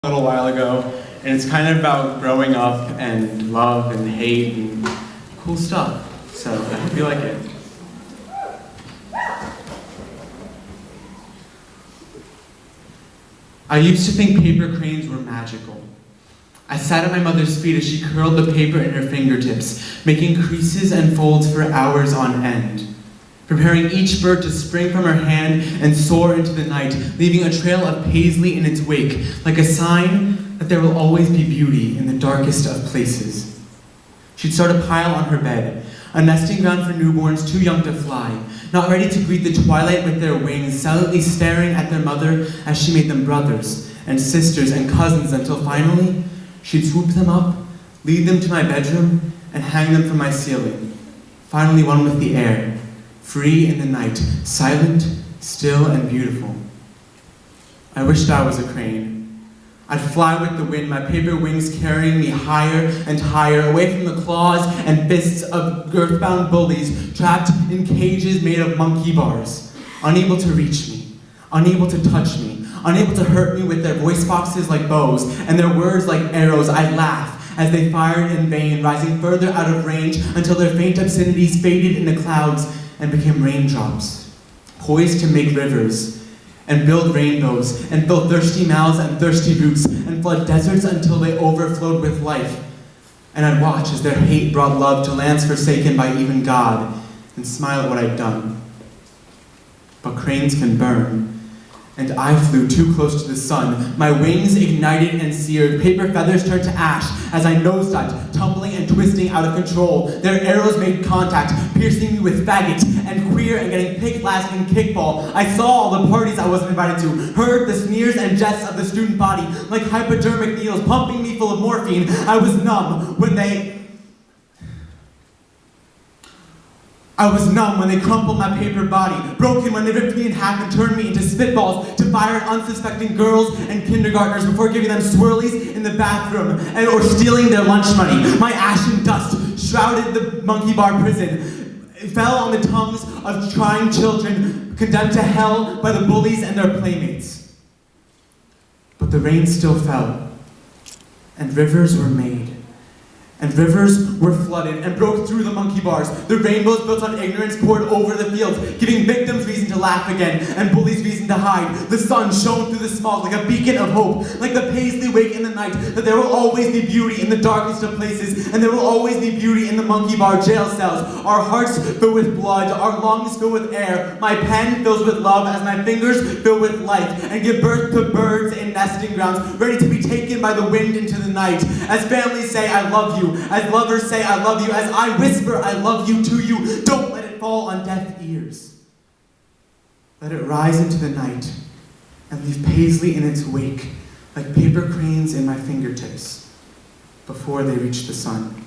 A little while ago, and it's kind of about growing up and love and hate and cool stuff. So I hope you like it. I used to think paper cranes were magical. I sat at my mother's feet as she curled the paper in her fingertips, making creases and folds for hours on end, preparing each bird to spring from her hand and soar into the night, leaving a trail of paisley in its wake, like a sign that there will always be beauty in the darkest of places. She'd start a pile on her bed, a nesting ground for newborns too young to fly, not ready to greet the twilight with their wings, silently staring at their mother as she made them brothers and sisters and cousins until finally she'd swoop them up, lead them to my bedroom, and hang them from my ceiling, finally one with the air, free in the night, silent, still, and beautiful. I wished I was a crane. I'd fly with the wind, my paper wings carrying me higher and higher, away from the claws and fists of earthbound bullies, trapped in cages made of monkey bars, unable to reach me, unable to touch me, unable to hurt me with their voice boxes like bows, and their words like arrows. I'd laugh as they fired in vain, rising further out of range until their faint obscenities faded in the clouds and became raindrops, poised to make rivers, and build rainbows, and fill thirsty mouths and thirsty roots, and flood deserts until they overflowed with life. And I'd watch as their hate brought love to lands forsaken by even God, and smile at what I'd done. But cranes can burn, and I flew too close to the sun. My wings ignited and seared, paper feathers turned to ash as I nosedived, tumbling and twisting out of control. Their arrows made contact, piercing me with faggot and queer and getting picked last in kickball. I saw all the parties I wasn't invited to, heard the sneers and jests of the student body, like hypodermic needles pumping me full of morphine. I was numb when they crumpled my paper body, broken when they ripped me in half and turned me into spitballs to fire at unsuspecting girls and kindergartners before giving them swirlies in the bathroom or stealing their lunch money. My ashen dust shrouded the monkey bar prison. It fell on the tongues of trying children condemned to hell by the bullies and their playmates. But the rain still fell, and rivers were made. And rivers were flooded and broke through the monkey bars. The rainbows built on ignorance poured over the fields, giving victims reason to laugh again and bullies reason to hide. The sun shone through the smog like a beacon of hope, like the paisley wake in the night, that there will always be beauty in the darkest of places, and there will always be beauty in the monkey bar jail cells. Our hearts fill with blood, our lungs fill with air. My pen fills with love as my fingers fill with life, and give birth to birds in nesting grounds, ready to be taken by the wind into the night. As families say, I love you. As lovers say, I love you. As I whisper, I love you to you. Don't let it fall on deaf ears. Let it rise into the night and leave paisley in its wake, like paper cranes in my fingertips, before they reach the sun.